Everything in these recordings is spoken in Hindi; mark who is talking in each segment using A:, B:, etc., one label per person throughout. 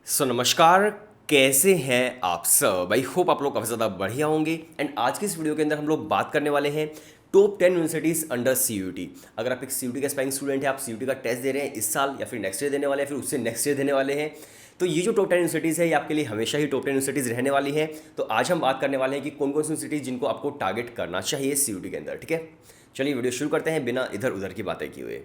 A: नमस्कार। कैसे हैं आप सब? आई होप आप लोग काफ़ी ज़्यादा बढ़िया होंगे। एंड आज की इस वीडियो के अंदर हम लोग बात करने वाले हैं टॉप 10 यूनिवर्सिटीज़ अंडर सी। अगर आप एक सी का एस्पायरिंग स्टूडेंट है, आप सी का टेस्ट दे रहे हैं इस साल या फिर नेक्स्ट ईयर देने वाले हैं, फिर उससे नेक्स्ट ईयर देने वाले हैं, तो ये जो टॉप 10 यूनिवर्सिटीज़ है ये आपके लिए हमेशा ही टॉप 10 यूनिवर्सिटीज़ रहने वाली हैं। तो आज हम बात करने वाले हैं कि कौन कौन सी यूनिवर्सिटीज़ जिनको आपको टारगेट करना चाहिए सी के अंदर। ठीक है, चलिए वीडियो शुरू करते हैं बिना इधर उधर की बातें किए हुए।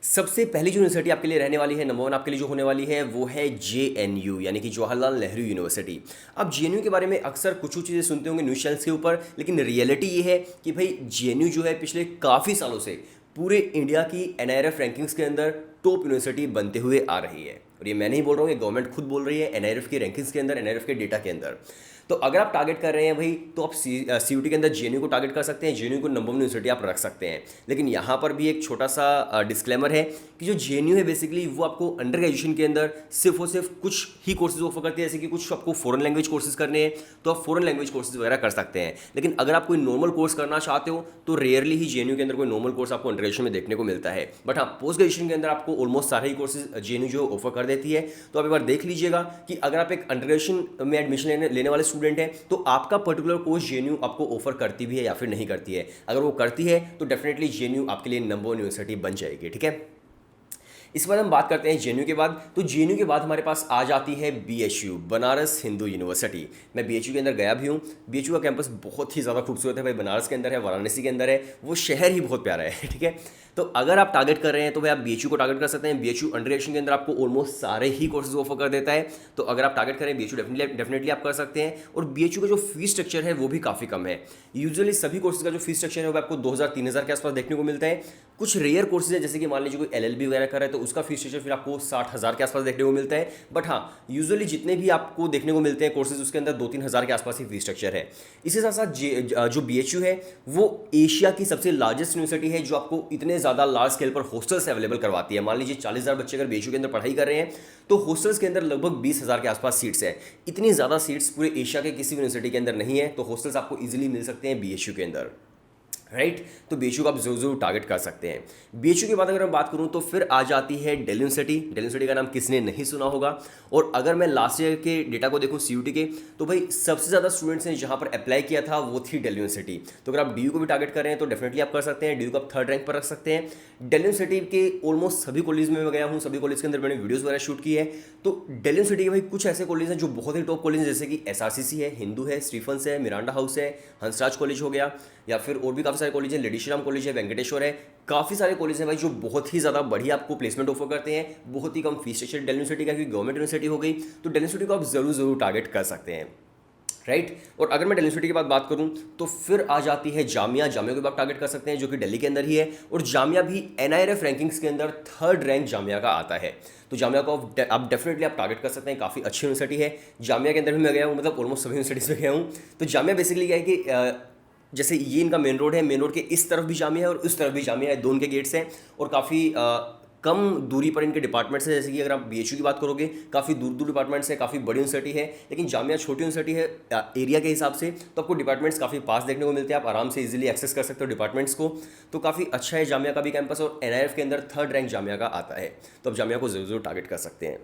A: सबसे पहली जो यूनिवर्सिटी आपके लिए रहने वाली है, नंबर 1 आपके लिए जो होने वाली है वो है JNU, यानी कि जवाहरलाल नेहरू यूनिवर्सिटी। अब JNU के बारे में अक्सर कुछ चीज़ें सुनते होंगे न्यूज़ चैनल्स के ऊपर, लेकिन रियलिटी ये है कि भाई JNU जो है पिछले काफ़ी सालों से पूरे इंडिया की NIRF रैंकिंग्स के अंदर टॉप यूनिवर्सिटी बनते हुए आ रही है। और ये मैं नहीं बोल रहा हूँ, ये गवर्नमेंट खुद बोल रही है NIRF की रैंकिंग्स के अंदर, NIRF के डेटा के अंदर। तो अगर आप टारगेट कर रहे हैं भाई, तो आप CUT के अंदर JNU को टारगेट कर सकते हैं, JNU को नंबर 1 यूनिवर्सिटी आप रख सकते हैं। लेकिन यहाँ पर भी एक छोटा सा डिस्क्लेमर है कि जो JNU है बेसिकली वो आपको अंडर ग्रेजुएशन के अंदर सिर्फ और सिर्फ कुछ ही कोर्सेज ऑफर करती है। जैसे कि कुछ आपको फॉरेन लैंग्वेज कोर्सेज करने हैं तो आप फॉरेन लैंग्वेज कोर्सेज वगैरह कर सकते हैं। लेकिन अगर आप कोई नॉर्मल कोर्स करना चाहते हो तो रेयरली ही JNU के अंदर कोई नॉर्मल कोर्स आपको अंडर ग्रेजुएशन में देखने को मिलता है। बट हाँ, पोस्ट ग्रेजुएशन के अंदर आपको ऑलमोस्ट सारे ही कोर्सेज JNU जो ऑफर कर देती है। तो आप एक बार देख लीजिएगा कि अगर आप एक अंडर ग्रेजुएशन में एडमिशन लेने वाले स्टूडेंट हैं तो आपका पर्टिकुलर कोर्स JNU आपको ऑफर करती भी है या फिर नहीं करती है। अगर वो करती है तो डेफिनेटली JNU आपके लिए नंबर 1 यूनिवर्सिटी बन जाएगी। ठीक है, इस बार हम बात करते हैं JNU के बाद। तो JNU के बाद हमारे पास आ जाती है BHU, बनारस हिंदू यूनिवर्सिटी। मैं BHU के अंदर गया भी हूँ। BHU का कैंपस बहुत ही ज़्यादा खूबसूरत है भाई, बनारस के अंदर है, वाराणसी के अंदर है, वो शहर ही बहुत प्यारा है। ठीक है, तो अगर आप टारगेट कर रहे हैं तो भाई आप BHU को टारगेट कर सकते हैं। BHU अंडर ग्रेजुएशन के अंदर आपको ऑलमोस्ट सारे ही कोर्सेज ऑफर कर देता है। तो अगर आप टारगेट करें BHU डेफिनेटली आप कर सकते हैं। और BHU का जो फीस स्ट्रक्चर है वो भी काफ़ी कम है। यूजुअली सभी कोर्सेज का जो फीस स्ट्रक्चर है वो आपको 2000-3000 के आसपास देखने को मिलता है। कुछ रेयर कोर्सेज है, जैसे कि मान लीजिए कोई LLB वगैरह कर रहा है तो उसका फीस स्ट्रक्चर फिर आपको 60,000 के आसपास देखने को मिलता है। बट हाँ, यूजुअली जितने भी आपको देखने को मिलते हैं कोर्सेज उसके अंदर 2-3 हज़ार के आसपास ही फीस स्ट्रक्चर है। इसी साथ साथ जो BHU है वो एशिया की सबसे लार्जेस्ट यूनिवर्सिटी है जो आपको इतने ज़्यादा लार्ज स्केल पर हॉस्टल्स अवेलेबल करवाती है। मान लीजिए 40,000 बच्चे अगर BHU के अंदर पढ़ाई कर रहे हैं तो हॉस्टल्स के अंदर लगभग 20,000 के आसपास सीट्स है। इतनी ज़्यादा सीट्स पूरे एशिया के किसी यूनिवर्सिटी के अंदर नहीं है। तो हॉस्टल्स आपको ईजिली मिल सकते हैं BHU के अंदर, राइट। तो BHU को आप जरूर टारगेट कर सकते हैं। BHU के बाद अगर मैं बात करूं तो फिर आ जाती है दिल्ली यूनिवर्सिटी। दिल्ली यूनिवर्सिटी का नाम किसने नहीं सुना होगा। और अगर मैं लास्ट ईयर के डेटा को देखूं CUT के, तो भाई सबसे ज़्यादा स्टूडेंट्स ने जहां पर अप्लाई किया था वो थी दिल्ली यूनिवर्सिटी। तो अगर आप DU को भी टारगेट कर रहे हैं तो डेफिनेटली आप कर सकते हैं। DU को आप 3rd रैंक पर रख सकते हैं। दिल्ली यूनिवर्सिटी के ऑलमोस्ट सभी कॉलेज में मैं गया हूँ, सभी कॉलेज के अंदर मैंने वीडियोज़ वगैरह शूट की है। तो दिल्ली यूनिवर्सिटी के भाई कुछ ऐसे कॉलेज हैं जो बहुत ही टॉप कॉलेज हैं, जैसे कि SRCC है, हिंदू है, स्टीफन्स है, मिरांडा हाउस है, हंसराज कॉलेज हो गया, या फिर और भी काफ़ी सारे कॉलेज हैं, लेडी श्री राम कॉलेज है, वेंकटेश्वर है। काफ़ी सारे कॉलेज हैं भाई जो बहुत ही ज़्यादा बढ़िया आपको प्लेसमेंट ऑफर करते हैं। बहुत ही कम फीस स्ट्रक्चर दिल्ली यूनिवर्सिटी का, क्योंकि गवर्नमेंट यूनिवर्सिटी हो गई। तो दिल्ली यूनिवर्सिटी को आप जरूर टारगेट कर सकते हैं, राइट। और अगर मैं दिल्ली यूनिवर्सिटी की बात करूं तो फिर आ जाती है जामिया। जामिया को आप टारगेट कर सकते हैं जो कि दिल्ली के अंदर ही है। और जामिया भी NIRF रैंकिंग्स के अंदर 3rd रैंक जामिया का आता है। तो जामिया को आप डेफिनेटली आप टारगेट कर सकते हैं। काफ़ी अच्छी यूनिवर्सिटी है। जामिया के अंदर भी मैं गया हूँ, मतलब ऑलमोस्ट सभी यूनिवर्सिटीज़ में गया हूँ। तो जामिया बेसिकली क्या है कि जैसे ये इनका मेन रोड है, मेन रोड के इस तरफ भी जामिया है और उस तरफ भी जामिया है, दोनों के गेट्स हैं। और काफ़ी कम दूरी पर इनके डिपार्टमेंट्स हैं। जैसे कि अगर आप BHU की बात करोगे, काफ़ी दूर दूर डिपार्टमेंट्स हैं, काफ़ी बड़ी यूनिवर्सिटी है। लेकिन जामिया छोटी यूनिवर्सिटी है एरिया के हिसाब से, तो आपको डिपार्टमेंट्स काफ़ी पास देखने को मिलते हैं। आप आराम से इजीली एक्सेस कर सकते हो डिपार्टमेंट्स को। तो काफ़ी अच्छा है जामिया का भी कैंपस। और NIRF के अंदर 3rd रैंक जामिया का आता है। तो आप जामिया को जरूर टारगेट कर सकते हैं।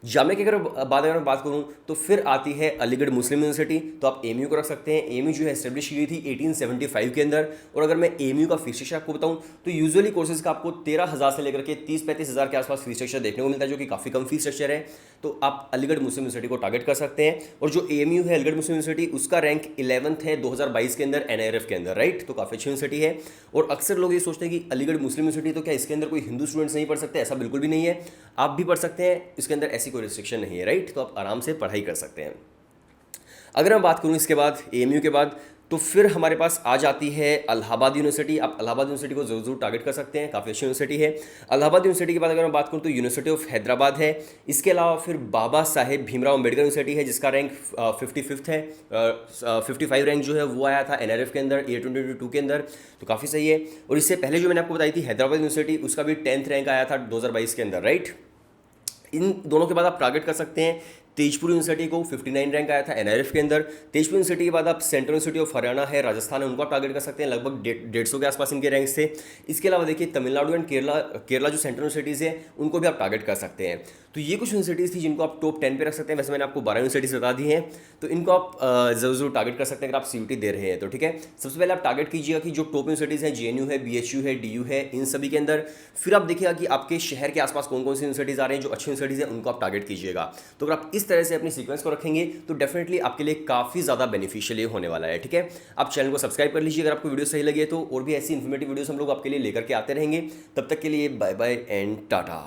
A: जामिया की अगर मैं बात करूं तो फिर आती है अलीगढ़ मुस्लिम यूनिवर्सिटी। तो आप AMU को रख सकते हैं। AMU जो है एस्टेब्लिश की गई थी 1875 के अंदर। और अगर मैं AMU का फीस स्ट्रक्चर आपको बताऊं तो यूजुअली कोर्सेज का आपको 13,000 से लेकर के 30-35 हज़ार के आसपास फीस स्ट्रक्चर देखने को मिलता है, जो कि काफ़ी कम फीस स्ट्रक्चर है। तो आप अलीगढ़ मुस्लिम यूनिवर्सिटी को टारगेट कर सकते हैं। और जो AMU है अलीगढ़ मुस्लिम यूनिवर्सिटी, उसका रैंक 11th है 2022 के अंदर NIRF के अंदर, राइट। तो काफ़ी अच्छी यूनिवर्सिटी है। और अक्सर लोग ये सोचते हैं कि अलीगढ़ मुस्लिम यूनिवर्सिटी तो क्या इसके अंदर कोई हिंदू स्टूडेंट्स नहीं पढ़ सकते? ऐसा बिल्कुल भी नहीं है, आप भी पढ़ सकते हैं। इसके अंदर ऐसी कोई रिस्ट्रिक्शन नहीं है, राइट। तो आप आराम से पढ़ाई कर सकते हैं। अगर मैं बात करूं इसके बाद AMU के बाद, तो फिर हमारे पास आ जाती है इलाहाबाद यूनिवर्सिटी। आप इलाहाबाद यूनिवर्सिटी को जरूर टारगेट कर सकते हैं, काफ़ी अच्छी यूनिवर्सिटी है। इलाहाबाद यूनिवर्सिटी के बाद अगर मैं बात करूं तो यूनिवर्सिटी ऑफ हैदराबाद है। इसके अलावा फिर बाबा साहेब भीमराव अम्बेडकर यूनिवर्सिटी है, जिसका रैंक 55th है। 55 रैंक जो है वो आया था NIRF के अंदर ईयर 2022 के अंदर। तो काफ़ी सही है। और इससे पहले जो मैंने आपको बताई थी हैदराबाद यूनिवर्सिटी, उसका भी 10th रैंक आया था 2022 के अंदर, राइट। इन दोनों के बाद आप टारगेट कर सकते हैं तेजपुर यूनिवर्सिटी को 59 रैंक आया था एनआरएफ के अंदर। तेजपुर यूनिवर्सिटी के बाद आप सेंट्रल यूनिवर्सिटी ऑफ हरियाणा है, राजस्थान है, उनको आप टारगेट कर सकते हैं, लगभग 150 के आसपास इनके रैंक्स थे। इसके अलावा देखिए तमिलनाडु एंड केरला, केरला जो सेंट्रल यूनिवर्सिटीज़ है उनको भी आप टारगेट कर सकते हैं। तो ये कुछ यूनिवर्सिटीज़ थी जिनको आप टॉप 10 पे रख सकते हैं। वैसे मैंने आपको 12 यूनिवर्सिटीज़ बता दी हैं, तो इनको आप ज़रूर टारगेट कर सकते हैं अगर आप सीयूटी दे रहे हैं तो, ठीक है। सबसे पहले आप टारगेट कीजिएगा कि जो टॉप यूनिवर्सिटीज़ हैं, जेएनयू है, बीएचयू है, डीयू है, इन सभी के अंदर। फिर आप देखिएगा कि आपके शहर के आसपास कौन कौन सी यूनिवर्सिटीज़ आ रही हैं, जो अच्छी यूनिवर्सिटीज़ हैं उनको आप टारगेट कीजिएगा। तो अगर आप इस तरह से अपनी सीक्वेंस को रखेंगे तो डेफिनेटली आपके लिए काफ़ी ज़्यादा बेनिफिशियल होने वाला है, ठीक है। आप चैनल को सब्सक्राइब कर लीजिए अगर आपको वीडियो सही लगे तो, और भी ऐसी इन्फॉर्मेटिव वीडियोस हम लोग आपके लिए लेकर के आते रहेंगे। तब तक के लिए बाय बाय एंड टाटा।